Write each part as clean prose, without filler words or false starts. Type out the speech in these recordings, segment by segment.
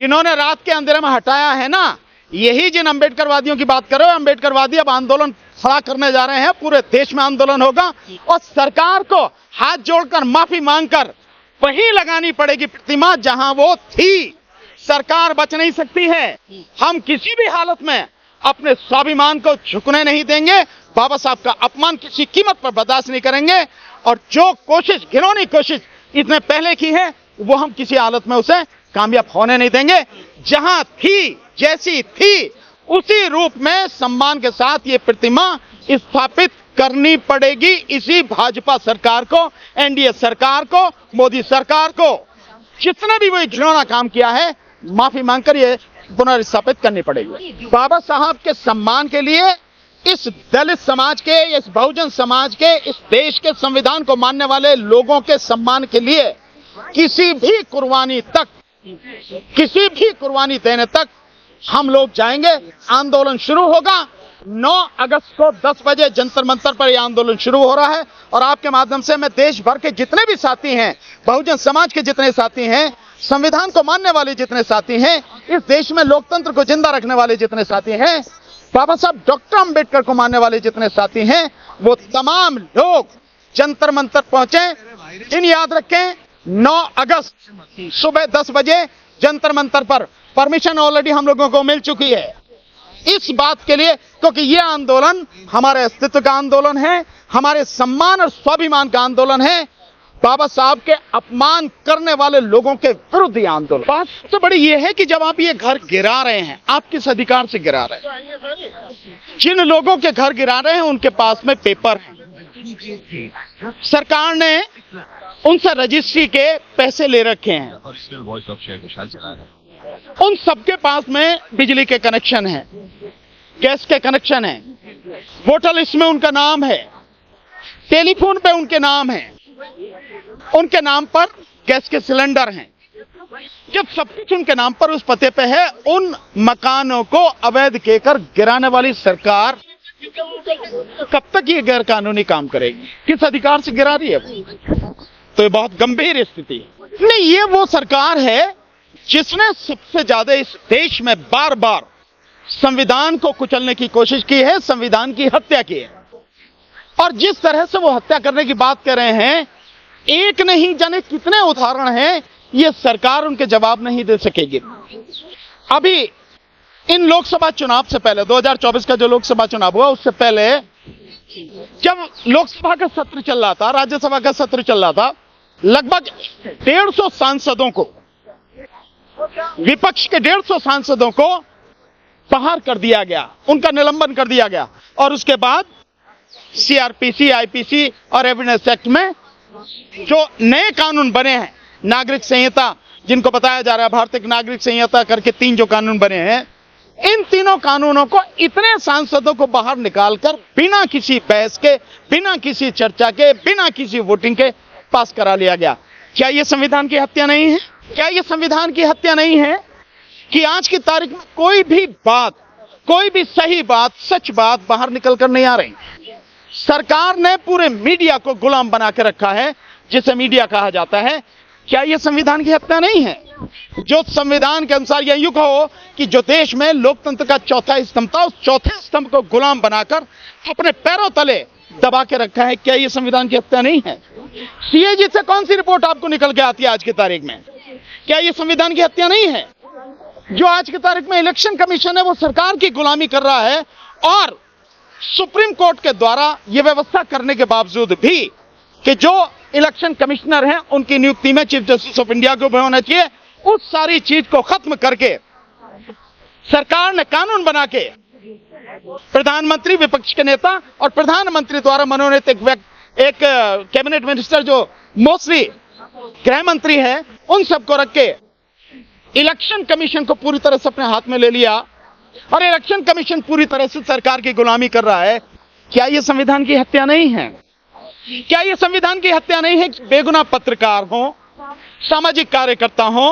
इन्होंने रात के अंधेरे में हटाया है ना, यही जिन अंबेडकरवादियों की बात कर रहे हो, अंबेडकरवादी अब आंदोलन खड़ा करने जा रहे हैं, पूरे देश में आंदोलन होगा और सरकार को हाथ जोड़कर माफी मांगकर वहीं लगानी पड़ेगी प्रतिमा जहां वो थी। सरकार बच नहीं सकती है। हम किसी भी हालत में अपने स्वाभिमान को झुकने नहीं देंगे। बाबा साहब का अपमान किसी कीमत पर बर्दाश्त नहीं करेंगे और जो कोशिश, घिनौनी कोशिश इसने पहले की है, वो हम किसी हालत में उसे कामयाब होने नहीं देंगे। जहां थी, जैसी थी, उसी रूप में सम्मान के साथ ये प्रतिमा स्थापित करनी पड़ेगी इसी भाजपा सरकार को, एनडीए सरकार को, मोदी सरकार को। जिसने भी वो घिनौना काम किया है, माफी मांगकर ये पुनर्स्थापित करनी पड़ेगी। बाबा साहब के सम्मान के लिए इस दलित समाज के, इस बहुजन समाज के, इस देश के संविधान को मानने वाले लोगों के सम्मान के लिए किसी भी कुर्बानी देने तक हम लोग जाएंगे। आंदोलन शुरू होगा 9 अगस्त को 10 बजे जंतर मंतर पर यह आंदोलन शुरू हो रहा है और आपके माध्यम से मैं देश भर के जितने भी साथी हैं, बहुजन समाज के जितने साथी हैं, संविधान को मानने वाले जितने साथी हैं, इस देश में लोकतंत्र को जिंदा रखने वाले जितने साथी हैं, बाबा साहब डॉक्टर अंबेडकर को मानने वाले जितने साथी हैं, वो तमाम लोग जंतर मंतर पहुंचे। इन याद रखें, 9 अगस्त सुबह 10 बजे जंतर मंतर पर परमिशन ऑलरेडी हम लोगों को मिल चुकी है इस बात के लिए, क्योंकि यह आंदोलन हमारे अस्तित्व का आंदोलन है, हमारे सम्मान और स्वाभिमान का आंदोलन है। बाबा साहब के अपमान करने वाले लोगों के विरुद्ध यह आंदोलन। बात सबसे बड़ी यह है कि जब आप ये घर गिरा रहे हैं, आप किस अधिकार से गिरा रहे हैं? जिन लोगों के घर गिरा रहे हैं उनके पास में पेपर है, सरकार ने उनसे रजिस्ट्री के पैसे ले रखे हैं, उन सबके पास में बिजली के कनेक्शन है, गैस के कनेक्शन है, वोटर लिस्ट में उनका नाम है, टेलीफोन पे उनके नाम है, उनके नाम पर गैस के सिलेंडर हैं। जब सब कुछ उनके नाम पर उस पते पे है, उन मकानों को अवैध कहकर गिराने वाली सरकार कब तक ये गैर कानूनी काम करेगी? किस अधिकार से गिरा रही है? तो ये बहुत गंभीर स्थिति है। नहीं, ये वो सरकार है जिसने सबसे ज्यादा इस देश में बार बार संविधान को कुचलने की कोशिश की है, संविधान की हत्या की है। और जिस तरह से वो हत्या करने की बात कर रहे हैं, एक नहीं जाने कितने उदाहरण हैं, ये सरकार उनके जवाब नहीं दे सकेगी। अभी इन लोकसभा चुनाव से पहले, 2024 का जो लोकसभा चुनाव हुआ, उससे पहले जब लोकसभा का सत्र चल रहा था, राज्यसभा का सत्र चल रहा था, लगभग 150 सांसदों को, विपक्ष के 150 सांसदों को बाहर कर दिया गया, उनका निलंबन कर दिया गया। और उसके बाद सीआरपीसी, आईपीसी और एविडेंस एक्ट में जो नए कानून बने हैं, नागरिक संहिता जिनको बताया जा रहा है, भारतीय नागरिक संहिता करके 3 जो कानून बने हैं, इन तीनों कानूनों को इतने सांसदों को बाहर निकालकर बिना किसी बहस के, बिना किसी चर्चा के, बिना किसी वोटिंग के पास करा लिया गया। क्या यह संविधान की हत्या नहीं है? क्या यह संविधान की हत्या नहीं है कि आज की तारीख में कोई भी बात, कोई भी सही बात, सच बात बाहर निकल कर नहीं आ रही? सरकार ने पूरे मीडिया को गुलाम बना के रखा है, जिसे मीडिया कहा जाता है। क्या यह संविधान की हत्या नहीं है? जो संविधान के अनुसार यह युग हो कि जो देश में लोकतंत्र का चौथा स्तंभ था, उस चौथे स्तंभ को गुलाम बनाकर अपने पैरों तले दबा के रखा है, क्या यह संविधान की हत्या नहीं है? सीएजी से कौन सी रिपोर्ट आपको निकल के आती है आज की तारीख में? क्या यह संविधान की हत्या नहीं है? जो आज की तारीख में इलेक्शन कमीशन है, वो सरकार की गुलामी कर रहा है और सुप्रीम कोर्ट के द्वारा यह व्यवस्था करने के बावजूद भी कि जो इलेक्शन कमिश्नर हैं, उनकी नियुक्ति में चीफ जस्टिस ऑफ इंडिया को भी होना चाहिए, उस सारी चीज को खत्म करके सरकार ने कानून बना के प्रधानमंत्री, विपक्ष के नेता और प्रधानमंत्री द्वारा मनोनीत एक कैबिनेट मिनिस्टर जो मोस्टली गृह मंत्री है, उन सबको रख के इलेक्शन कमीशन को पूरी तरह से अपने हाथ में ले लिया और इलेक्शन कमीशन पूरी तरह से सरकार की गुलामी कर रहा है। क्या यह संविधान की हत्या नहीं है? क्या यह संविधान की हत्या नहीं है कि बेगुनाह पत्रकार हो, सामाजिक कार्यकर्ता हो,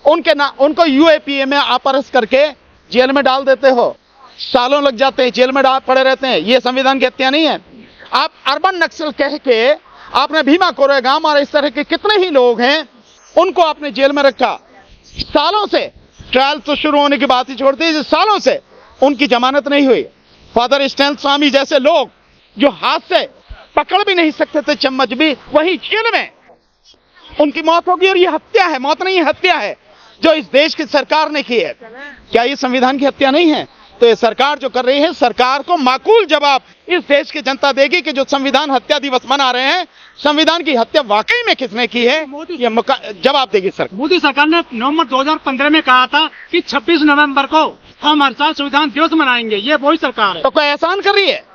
उनको यूएपीए में आप अरेस्ट करके जेल में डाल देते हो, सालों लग जाते हैं, जेल में पड़े रहते हैं? यह संविधान की हत्या नहीं है? आप अर्बन नक्सल कह के आपने भीमा कोरेगाम और इस तरह के कितने ही लोग हैं, उनको आपने जेल में रखा, सालों से ट्रायल तो शुरू होने की बात ही छोड़ दी, सालों से उनकी जमानत नहीं हुई। फादर स्टैन स्वामी जैसे लोग जो हाथ से पकड़ भी नहीं सकते थे चम्मच भी, वही जेल में उनकी मौत होगी। और ये हत्या है, मौत नहीं हत्या है जो इस देश की सरकार ने की है। क्या ये संविधान की हत्या नहीं है? तो ये सरकार जो कर रही है, सरकार को माकूल जवाब इस देश की जनता देगी कि जो संविधान हत्या दिवस मना रहे हैं, संविधान की हत्या वाकई में किसने की है, ये जवाब देगी सरकार। मोदी सरकार ने नवंबर 2015 में कहा था कि 26 नवंबर को हम हर साल संविधान दिवस मनाएंगे, ये वही सरकार है। तो कोई एहसान कर रही है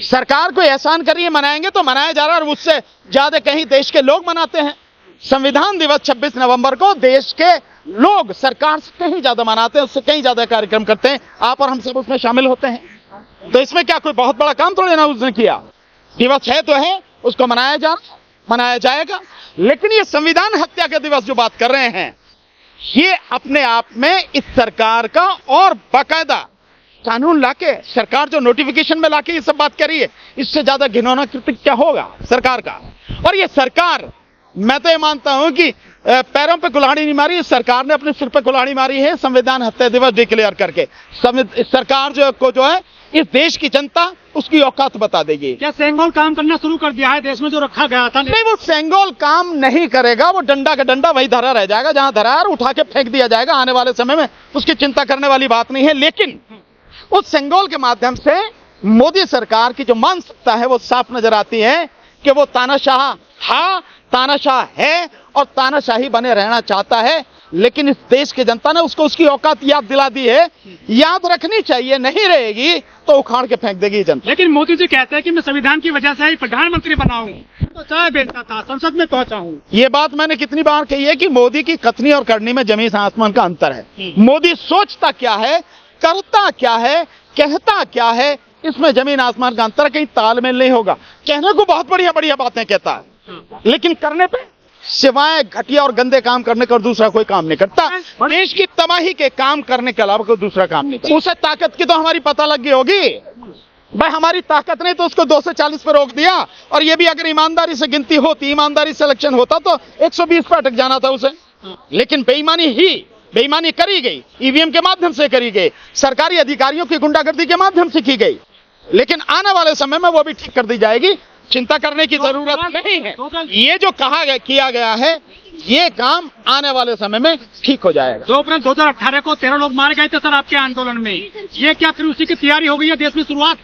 सरकार, कोई एहसान कर रही है, मनाएंगे तो मनाया जा रहा है, और उससे ज्यादा कहीं देश के लोग मनाते हैं। संविधान दिवस 26 नवंबर को देश के लोग सरकार से कहीं ज्यादा मनाते हैं, उससे कहीं ज्यादा कार्यक्रम करते हैं। आप और हम सब उसमें शामिल होते हैं। तो इसमें क्या कोई बहुत बड़ा काम थोड़ी ना उसने किया। दिवस है तो है, उसको मनाया जाएगा। लेकिन ये संविधान हत्या के दिवस जो बात कर रहे हैं, ये अपने आप में इस सरकार का, और बाकायदा कानून लाके सरकार जो नोटिफिकेशन में लाके ये सब बात कर रही है, इससे ज्यादा घिनौना कृत्य क्या होगा सरकार का। और ये सरकार, मैं तो ये मानता हूं कि पैरों पे कुल्हाड़ी नहीं मारी, सरकार ने अपने सिर पे कुल्हाड़ी मारी है संविधान हत्या दिवस डिक्लेयर करके। सरकार जो है इस देश की जनता उसकी औकात बता देगी। क्या सेंगोल काम करना शुरू कर दिया है देश में जो रखा गया था? नहीं, वो सेंगोल काम नहीं करेगा, वो डंडा का डंडा वही धरा रह जाएगा जहां धरा है, उठा के फेंक दिया जाएगा आने वाले समय में। उसकी चिंता करने वाली बात नहीं है। लेकिन उस सेंगोल के माध्यम से मोदी सरकार की जो मानसिकता है वो साफ नजर आती है कि वो तानाशाह है और तानाशाही बने रहना चाहता है। लेकिन इस देश की जनता ने उसको उसकी औकात याद दिला दी है, याद रखनी चाहिए। नहीं रहेगी तो उखाड़ के फेंक देगी जनता। लेकिन मोदी जी कहते हैं कि मैं संविधान की वजह से ही प्रधानमंत्री बना हूं, तो चाय बेचता था, संसद में पहुंचा हूं। ये बात मैंने कितनी बार कही है कि मोदी की कथनी और करनी में जमीन आसमान का अंतर है। मोदी सोचता क्या है, करता क्या है, कहता क्या है, इसमें जमीन आसमान का अंतर। कहीं तालमेल नहीं होगा। कहने को बहुत बढ़िया बढ़िया बातें कहता है, लेकिन करने पे सिवाय घटिया और गंदे काम करने का और दूसरा कोई काम नहीं करता। देश की तबाही के काम करने के अलावा कोई दूसरा काम नहीं करता। उसे ताकत की तो हमारी पता लग गई होगी भाई। हमारी ताकत नहीं तो उसको 2 से 40 पे रोक दिया। और ये भी अगर ईमानदारी से गिनती होती, ईमानदारी से इलेक्शन होता तो 120 पे अटक जाना था उसे। लेकिन बेईमानी करी गई, ईवीएम के माध्यम से करी गई, सरकारी अधिकारियों की गुंडागर्दी के माध्यम से की गई। लेकिन आने वाले समय में वो भी ठीक कर दी जाएगी, चिंता करने की जरूरत नहीं है। ये जो किया गया है, ये काम आने वाले समय में ठीक हो जाएगा। 2 अप्रैल 2018 को 13 लोग मारे गए थे सर आपके आंदोलन में। ये क्या फिर उसी की तैयारी हो गई है देश में शुरुआत?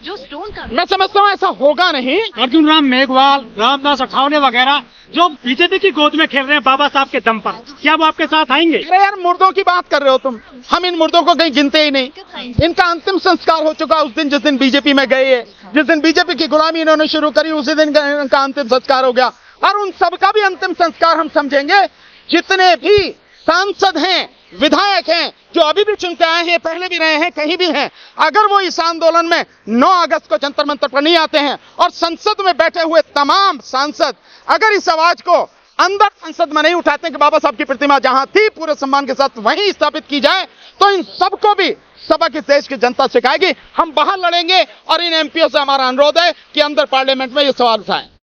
मैं समझता हूँ ऐसा होगा नहीं। अर्जुन राम मेघवाल, रामदास अठावले वगैरह जो बीजेपी की गोद में खेल रहे हैं बाबा साहब के दम पर, क्या वो आपके साथ आएंगे? अरे यार, मुर्दों की बात कर रहे हो तुम। हम इन मुर्दों को कहीं गिनते ही नहीं। इनका अंतिम संस्कार हो चुका उस दिन, जिस दिन बीजेपी में गए। जिस दिन बीजेपी की गुलामी इन्होंने शुरू करी, उसी दिन इनका अंतिम संस्कार हो गया। और उन सबका भी अंतिम संस्कार हम समझेंगे जितने भी सांसद हैं, विधायक हैं, जो अभी भी चुनते आए हैं, पहले भी रहे हैं, कहीं भी हैं। अगर वो इस आंदोलन में 9 अगस्त को जंतर मंतर पर नहीं आते हैं, और संसद में बैठे हुए तमाम सांसद अगर इस आवाज को अंदर संसद में नहीं उठाते हैं कि बाबा साहब की प्रतिमा जहां थी पूरे सम्मान के साथ वहीं स्थापित की जाए, तो इन सबको भी सबक इस देश की जनता सिखाएगी। हम बाहर लड़ेंगे और इन एमपीओ से हमारा अनुरोध है कि अंदर पार्लियामेंट में ये सवाल उठाएं।